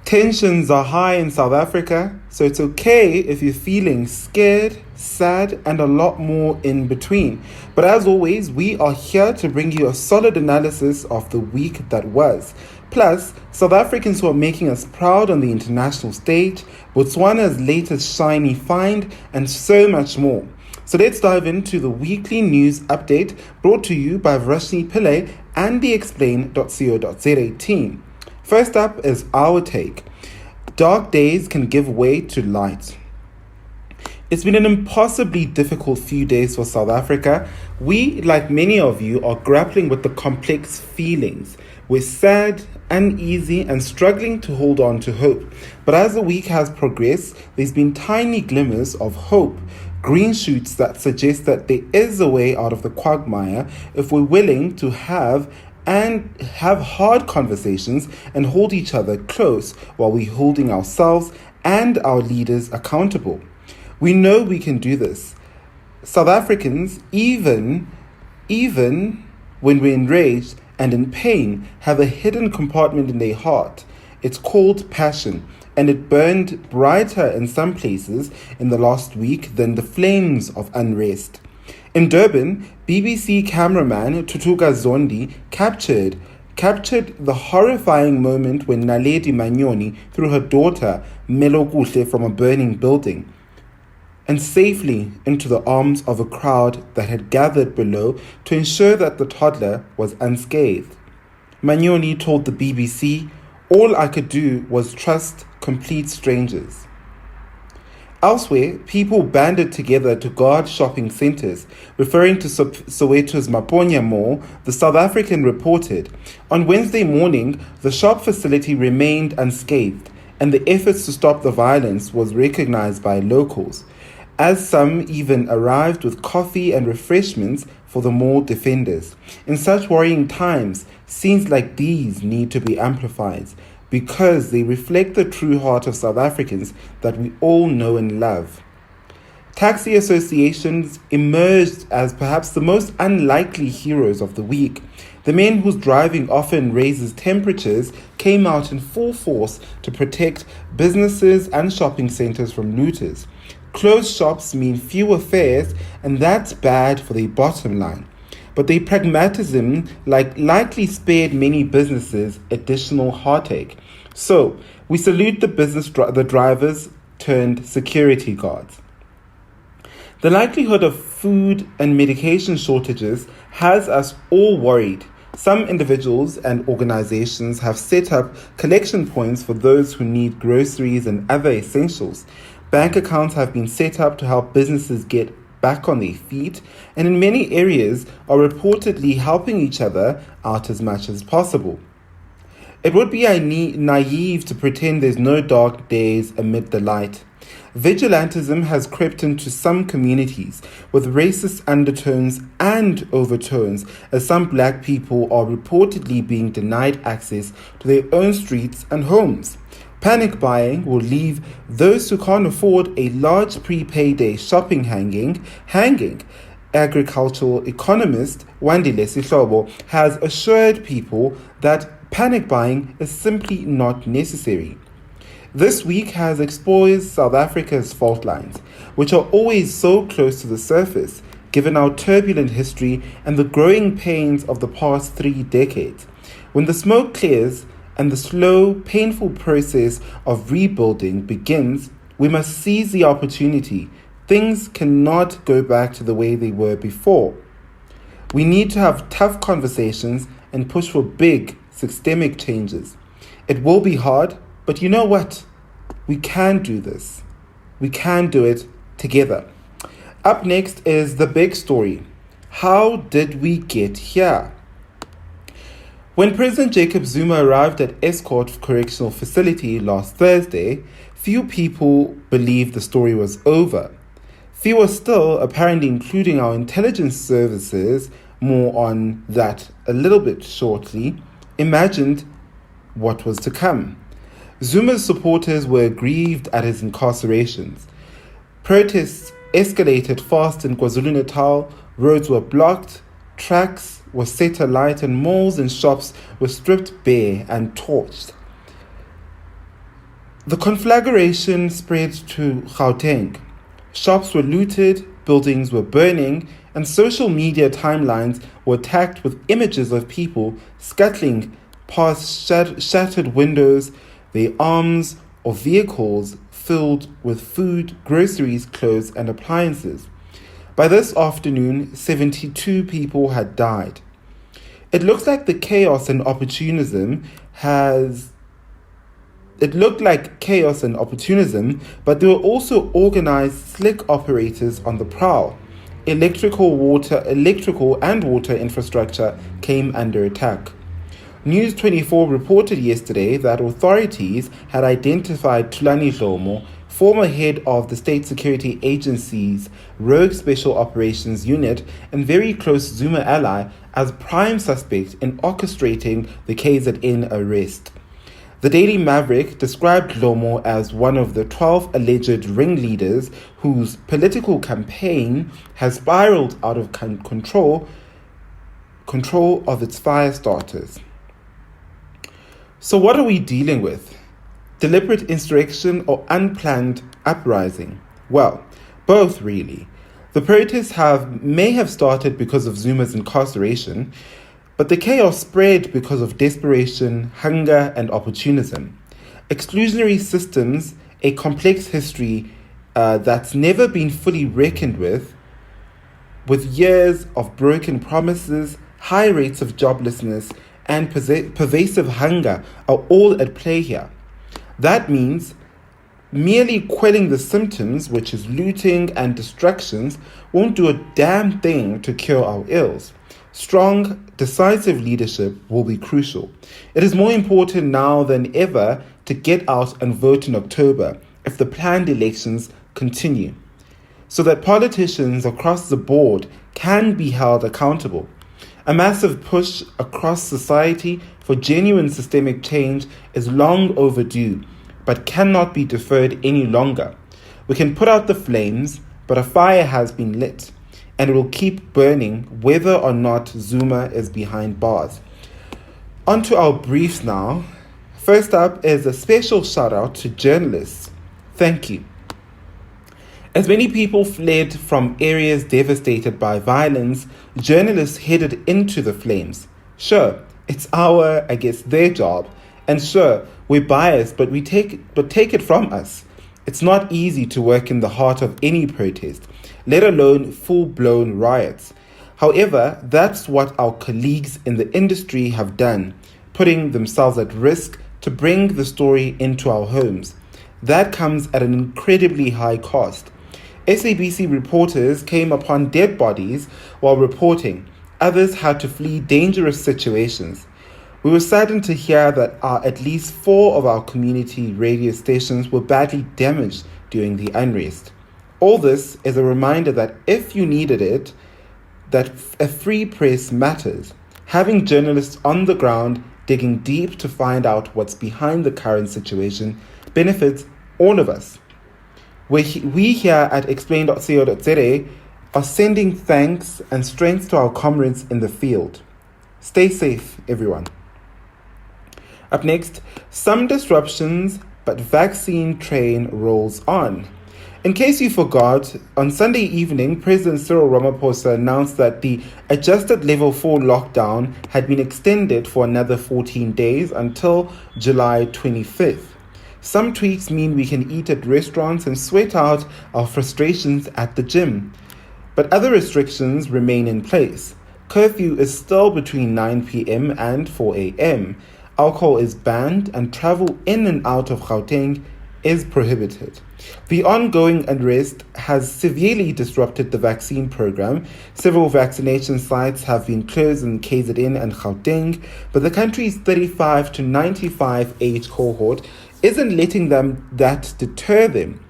Tensions are high in South Africa, so it's okay if you're feeling scared, sad, and a lot more in between. But as always, we are here to bring you a solid analysis of the week that was. Plus, South Africans who are making us proud on the international stage, Botswana's latest shiny find, and so much more. So let's dive into the weekly news update brought to you by Verashni Pillay and the explain.co.za team. First up is our take. Dark days can give way to light. It's been an impossibly difficult few days for South Africa. We, like many of you, are grappling with the complex feelings. We're sad, uneasy, and struggling to hold on to hope. But as the week has progressed, there's been tiny glimmers of hope, green shoots that suggest that there is a way out of the quagmire if we're willing to have hard conversations and hold each other close while we're holding ourselves and our leaders accountable. We know we can do this. South Africans, even when we're enraged and in pain, have a hidden compartment in their heart. It's called passion, and it burned brighter in some places in the last week than the flames of unrest. In Durban, BBC cameraman Tutuka Zondi captured the horrifying moment when Naledi Manyoni threw her daughter Melokuhle from a burning building and safely into the arms of a crowd that had gathered below to ensure that the toddler was unscathed. Manyoni told the BBC, "All I could do was trust complete strangers." Elsewhere, people banded together to guard shopping centres. Referring to Soweto's Maponya Mall, the South African reported, on Wednesday morning, the shop facility remained unscathed, and the efforts to stop the violence was recognised by locals, as some even arrived with coffee and refreshments for the mall defenders. In such worrying times, scenes like these need to be amplified, because they reflect the true heart of South Africans that we all know and love. Taxi associations emerged as perhaps the most unlikely heroes of the week. The men whose driving often raises temperatures came out in full force to protect businesses and shopping centres from looters. Closed shops mean fewer fares, and that's bad for their bottom line. But their pragmatism likely spared many businesses additional heartache. So, we salute the drivers turned security guards. The likelihood of food and medication shortages has us all worried. Some individuals and organizations have set up collection points for those who need groceries and other essentials. Bank accounts have been set up to help businesses get back on their feet, and in many areas are reportedly helping each other out as much as possible. It would be naive to pretend there's no dark days amid the light. Vigilantism has crept into some communities with racist undertones and overtones, as some black people are reportedly being denied access to their own streets and homes. Panic buying will leave those who can't afford a large pre-payday shopping hanging. Agricultural economist Wandile Sihlobo has assured people that panic buying is simply not necessary. This week has exposed South Africa's fault lines, which are always so close to the surface, given our turbulent history and the growing pains of the past 3 decades. When the smoke clears, and the slow, painful process of rebuilding begins, we must seize the opportunity. Things cannot go back to the way they were before. We need to have tough conversations and push for big, systemic changes. It will be hard, but you know what? We can do this. We can do it together. Up next is the big story. How did we get here? When President Jacob Zuma arrived at Escort Correctional Facility last Thursday, few people believed the story was over. Fewer still, apparently including our intelligence services, more on that a little bit shortly, imagined what was to come. Zuma's supporters were aggrieved at his incarcerations. Protests escalated fast in KwaZulu-Natal, roads were blocked, tracks were set alight, and malls and shops were stripped bare and torched. The conflagration spread to Gauteng. Shops were looted, buildings were burning, and social media timelines were attacked with images of people scuttling past shattered windows, their arms or vehicles filled with food, groceries, clothes, and appliances. By this afternoon, 72 people had died. It looks like the chaos and opportunism but there were also organized slick operators on the prowl. Electrical and water infrastructure came under attack. News 24 reported yesterday that authorities had identified Thulani Dlomo, former head of the State Security Agency's Rogue Special Operations Unit and very close Zuma ally, as prime suspect in orchestrating the KZN arrest. The Daily Maverick described Dlomo as one of the 12 alleged ringleaders whose political campaign has spiraled out of control of its fire starters. So what are we dealing with? Deliberate insurrection or unplanned uprising? Well, both really. The protests may have started because of Zuma's incarceration, but the chaos spread because of desperation, hunger, and opportunism. Exclusionary systems, a complex history that's never been fully reckoned with years of broken promises, high rates of joblessness, and pervasive hunger are all at play here. That means merely quelling the symptoms, which is looting and destructions, won't do a damn thing to cure our ills. Strong, decisive leadership will be crucial. It is more important now than ever to get out and vote in October if the planned elections continue, so that politicians across the board can be held accountable. A massive push across society for genuine systemic change is long overdue, but cannot be deferred any longer. We can put out the flames, but a fire has been lit, and it will keep burning whether or not Zuma is behind bars. On to our briefs now. First up is a special shout out to journalists. Thank you. As many people fled from areas devastated by violence, journalists headed into the flames. Sure, it's their job. And sure, we're biased, but take it from us. It's not easy to work in the heart of any protest, let alone full-blown riots. However, that's what our colleagues in the industry have done, putting themselves at risk to bring the story into our homes. That comes at an incredibly high cost. SABC reporters came upon dead bodies while reporting. Others had to flee dangerous situations. We were saddened to hear that at least 4 of our community radio stations were badly damaged during the unrest. All this is a reminder that if you needed it, that a free press matters. Having journalists on the ground digging deep to find out what's behind the current situation benefits all of us. We here at explain.co.za are sending thanks and strength to our comrades in the field. Stay safe, everyone. Up next, some disruptions, but vaccine train rolls on. In case you forgot, on Sunday evening, President Cyril Ramaphosa announced that the adjusted level 4 lockdown had been extended for another 14 days until July 25th. Some tweaks mean we can eat at restaurants and sweat out our frustrations at the gym. But other restrictions remain in place. Curfew is still between 9 p.m. and 4 a.m. Alcohol is banned and travel in and out of Gauteng is prohibited. The ongoing unrest has severely disrupted the vaccine program. Several vaccination sites have been closed in KZN and Gauteng, but the country's 35 to 95 age cohort isn't letting that deter them.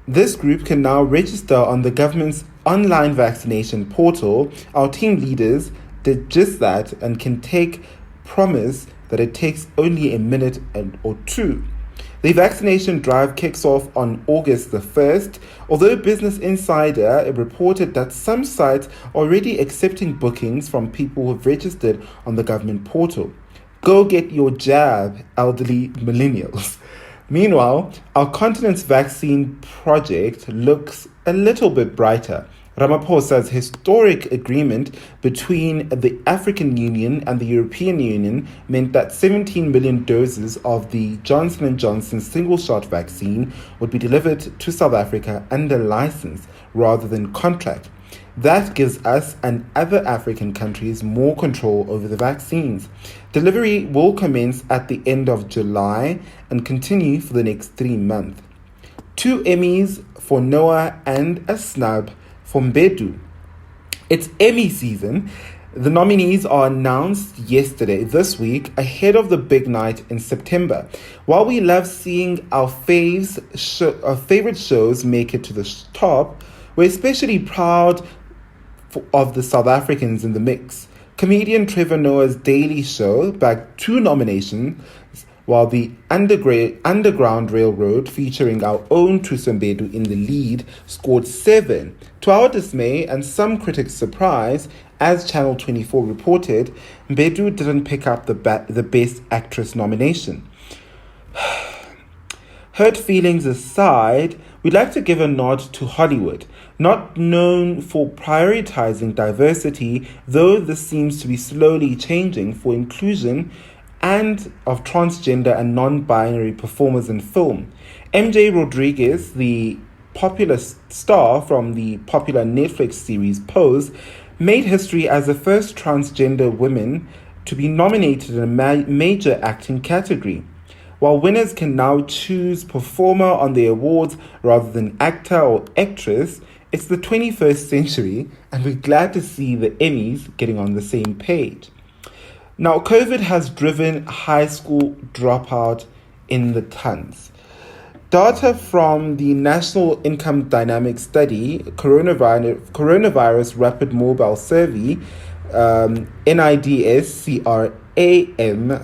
This group can now register on the government's online vaccination portal. Our team leaders did just that and can take promise that it takes only a minute or two. The vaccination drive kicks off on August the 1st, although Business Insider reported that some sites are already accepting bookings from people who have registered on the government portal. Go get your jab, elderly millennials. Meanwhile, our continent's vaccine project looks a little bit brighter. Ramaphosa's historic agreement between the African Union and the European Union meant that 17 million doses of the Johnson & Johnson single-shot vaccine would be delivered to South Africa under license rather than contract. That gives us and other African countries more control over the vaccines. Delivery will commence at the end of July and continue for the next 3 months. 2 Emmys for Noah and a snub for Mbedu. It's Emmy season. The nominees are announced this week, ahead of the big night in September. While we love seeing our favorite shows make it to the top, we're especially proud of the South Africans in the mix. Comedian Trevor Noah's Daily Show bagged 2 nominations, while the Underground Railroad, featuring our own Thuso Mbedu in the lead, scored 7. To our dismay and some critics' surprise, as Channel 24 reported, Mbedu didn't pick up the Best Actress nomination. Hurt feelings aside, we'd like to give a nod to Hollywood, not known for prioritizing diversity, though this seems to be slowly changing for inclusion and of transgender and non-binary performers in film. MJ Rodriguez, the popular star from the popular Netflix series Pose, made history as the first transgender woman to be nominated in a major acting category. While winners can now choose performer on the awards rather than actor or actress, it's the 21st century, and we're glad to see the Emmys getting on the same page. Now, COVID has driven high school dropout in the tons. Data from the National Income Dynamics Study, Coronavirus Rapid Mobile Survey, NIDS-CRAM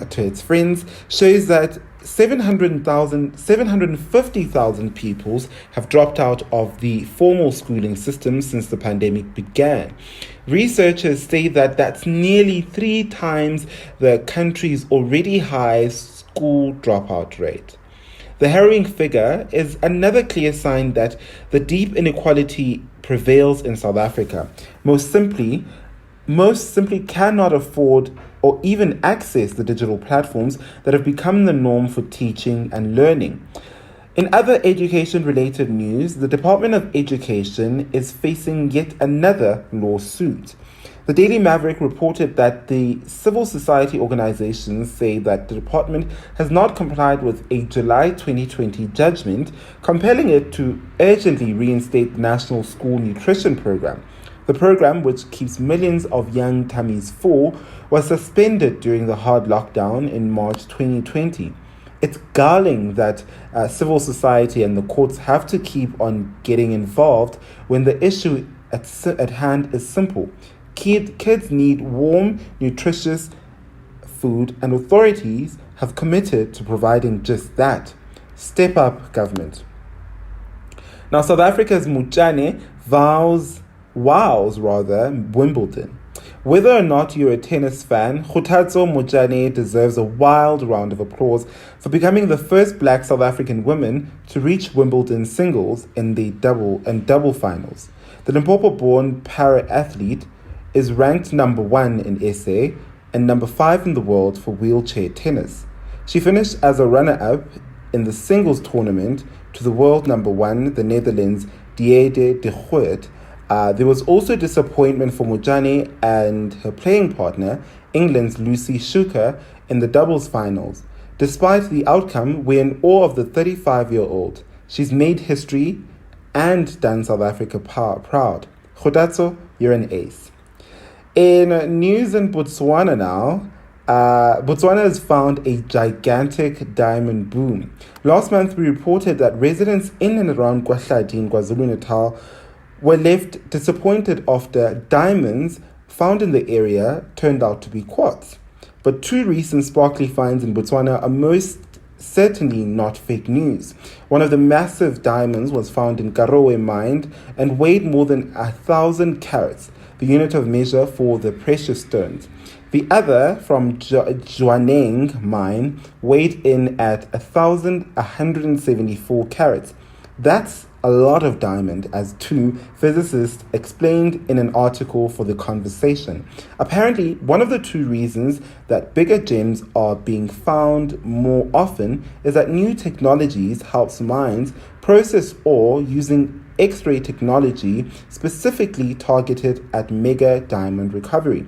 to its friends, shows that 750,000 pupils have dropped out of the formal schooling system since the pandemic began. Researchers say that that's nearly 3 times the country's already high school dropout rate. The harrowing figure is another clear sign that the deep inequality prevails in South Africa. Most simply cannot afford or even access the digital platforms that have become the norm for teaching and learning. In other education-related news, the Department of Education is facing yet another lawsuit. The Daily Maverick reported that the civil society organizations say that the department has not complied with a July 2020 judgment compelling it to urgently reinstate the National School Nutrition Program. The program, which keeps millions of young tummies full, was suspended during the hard lockdown in March 2020. It's galling that civil society and the courts have to keep on getting involved when the issue at hand is simple. Kids need warm, nutritious food, and authorities have committed to providing just that. Step up, government. Now, South Africa's Motswane wows Wimbledon. Whether or not you're a tennis fan, Kgothatso Motswane deserves a wild round of applause for becoming the first black South African woman to reach Wimbledon singles in the double finals. The Limpopo-born para-athlete is ranked number 1 in SA and number 5 in the world for wheelchair tennis. She finished as a runner-up in the singles tournament to the world number 1, the Netherlands' Diede de Groot. There was also disappointment for Motswane and her playing partner, England's Lucy Schuker, in the doubles finals. Despite the outcome, we're in awe of the 35-year-old. She's made history and done South Africa proud. Kgothatso, you're an ace. In news in Botswana now, Botswana has found a gigantic diamond boom. Last month, we reported that residents in and around Kwahlati in KwaZulu-Natal were left disappointed after diamonds found in the area turned out to be quartz. But 2 recent sparkly finds in Botswana are most certainly not fake news. One of the massive diamonds was found in Garowe mine and weighed more than 1,000 carats, the unit of measure for the precious stones. The other, from Jwaneng mine, weighed in at 1,174 carats. That's a lot of diamond, as two physicists explained in an article for The Conversation. Apparently, one of the two reasons that bigger gems are being found more often is that new technologies helps mines process ore using X-ray technology specifically targeted at mega diamond recovery.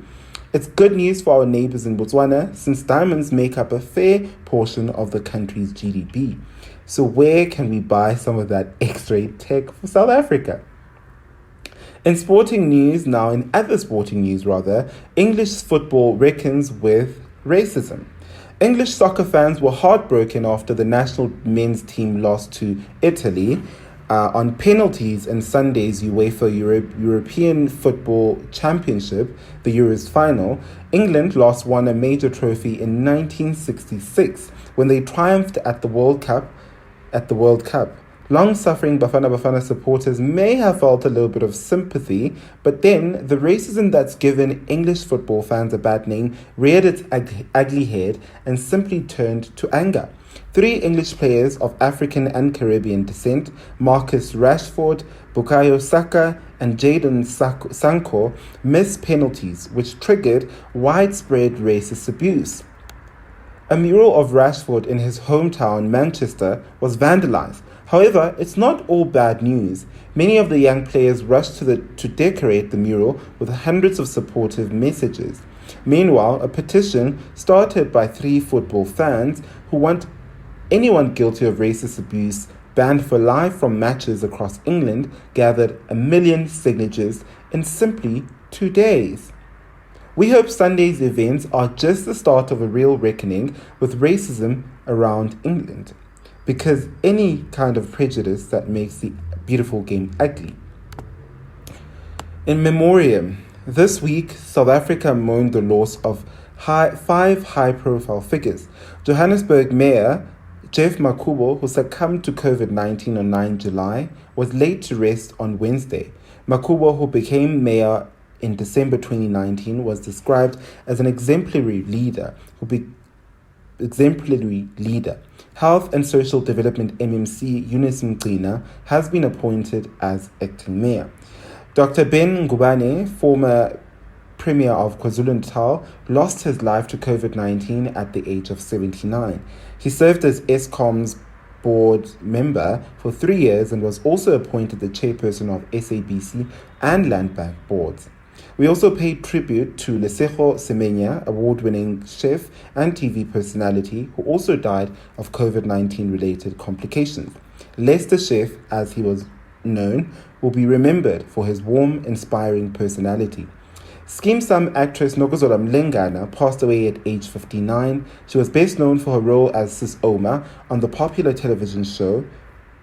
It's good news for our neighbors in Botswana, since diamonds make up a fair portion of the country's GDP. So where can we buy some of that X-ray tech for South Africa? In other sporting news, English football reckons with racism. English soccer fans were heartbroken after the national men's team lost to Italy on penalties in Sunday's UEFA European Football Championship, the Euros final. England last won a major trophy in 1966 when they triumphed at the World Cup. Long-suffering Bafana supporters may have felt a little bit of sympathy, but then the racism that's given English football fans a bad name reared its ugly head and simply turned to anger. 3 English players of African and Caribbean descent, Marcus Rashford, Bukayo Saka, and Jadon Sancho, missed penalties, which triggered widespread racist abuse. A mural of Rashford in his hometown, Manchester, was vandalized. However, it's not all bad news. Many of the young players rushed to decorate the mural with hundreds of supportive messages. Meanwhile, a petition started by 3 football fans who want anyone guilty of racist abuse banned for life from matches across England gathered 1 million signatures in simply 2 days. We hope Sunday's events are just the start of a real reckoning with racism around England, because any kind of prejudice that makes the beautiful game ugly. In memoriam, this week, South Africa mourned the loss of 5 high-profile figures. Johannesburg Mayor Jeff Makubo, who succumbed to COVID-19 on 9 July, was laid to rest on Wednesday. Makubo, who became mayor in December 2019, was described as an exemplary leader. Health and Social Development MMC Eunice Mgcina has been appointed as acting mayor. Dr. Ben Ngubane, former Premier of KwaZulu-Natal, lost his life to COVID-19 at the age of 79. He served as Eskom's board member for 3 years and was also appointed the chairperson of SABC and Land Bank boards. We also paid tribute to Lesego Semenya, award-winning chef and TV personality, who also died of COVID-19 related complications. Lester Chef, as he was known, will be remembered for his warm, inspiring personality. Skeem Sam actress Nokuzola Mlengana passed away at age 59. She was best known for her role as Sis Oma on the popular television show.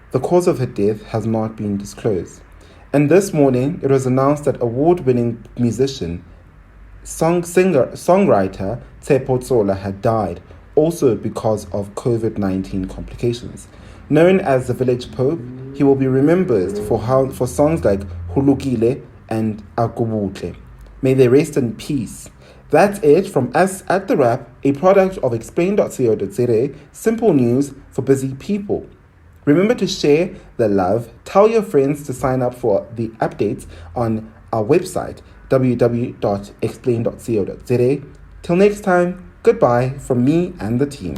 The cause of her death has not been disclosed. And this morning, it was announced that award-winning musician, songwriter Tshepo Tsola had died, also because of COVID-19 complications. Known as the Village Pope, he will be remembered for songs like Hulukile and Akubutle. May they rest in peace. That's it from us at The Wrap, a product of explain.co.za, simple news for busy people. Remember to share the love, tell your friends to sign up for the updates on our website, www.explain.co.za. Till next time, goodbye from me and the team.